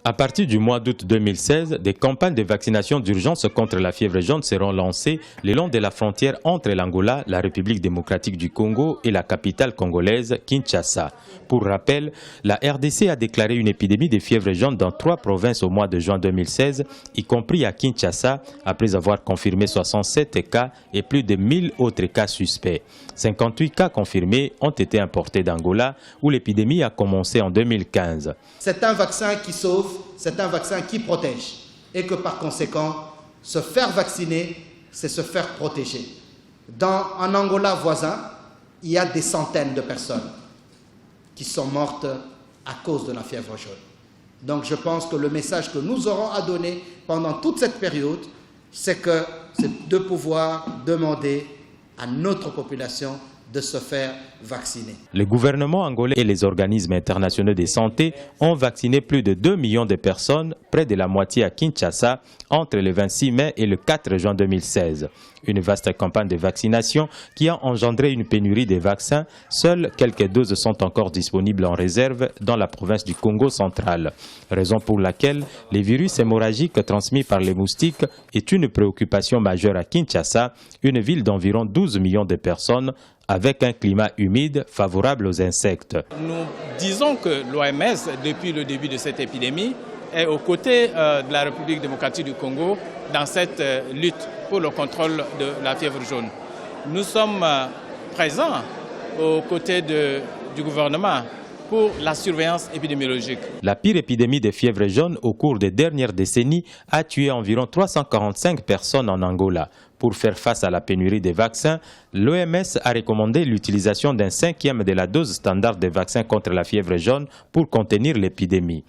À partir du mois d'août 2016, des campagnes de vaccination d'urgence contre la fièvre jaune seront lancées le long de la frontière entre l'Angola, la République démocratique du Congo et la capitale congolaise, Kinshasa. Pour rappel, la RDC a déclaré une épidémie de fièvre jaune dans 3 provinces au mois de juin 2016, y compris à Kinshasa, après avoir confirmé 67 cas et plus de 1000 autres cas suspects. 58 cas confirmés ont été importés d'Angola, où l'épidémie a commencé en 2015. C'est un vaccin qui sauve, c'est un vaccin qui protège. Et que par conséquent, se faire vacciner, c'est se faire protéger. En Angola voisin, il y a des centaines de personnes qui sont mortes à cause de la fièvre jaune. Donc je pense que le message que nous aurons à donner pendant toute cette période, c'est de pouvoir demander à notre population de se faire vacciner. Le gouvernement angolais et les organismes internationaux de santé ont vacciné plus de 2 millions de personnes, près de la moitié à Kinshasa, entre le 26 mai et le 4 juin 2016. Une vaste campagne de vaccination qui a engendré une pénurie de vaccins. Seules quelques doses sont encore disponibles en réserve dans la province du Congo central. Raison pour laquelle le virus hémorragique transmis par les moustiques est une préoccupation majeure à Kinshasa, une ville d'environ 12 millions de personnes, avec un climat humide favorable aux insectes. Nous disons que l'OMS, depuis le début de cette épidémie, est aux côtés de la République démocratique du Congo dans cette lutte pour le contrôle de la fièvre jaune. Nous sommes présents aux côtés du gouvernement pour la surveillance épidémiologique. La pire épidémie de fièvre jaune au cours des dernières décennies a tué environ 345 personnes en Angola. Pour faire face à la pénurie des vaccins, l'OMS a recommandé l'utilisation d'un 5e de la dose standard de vaccins contre la fièvre jaune pour contenir l'épidémie.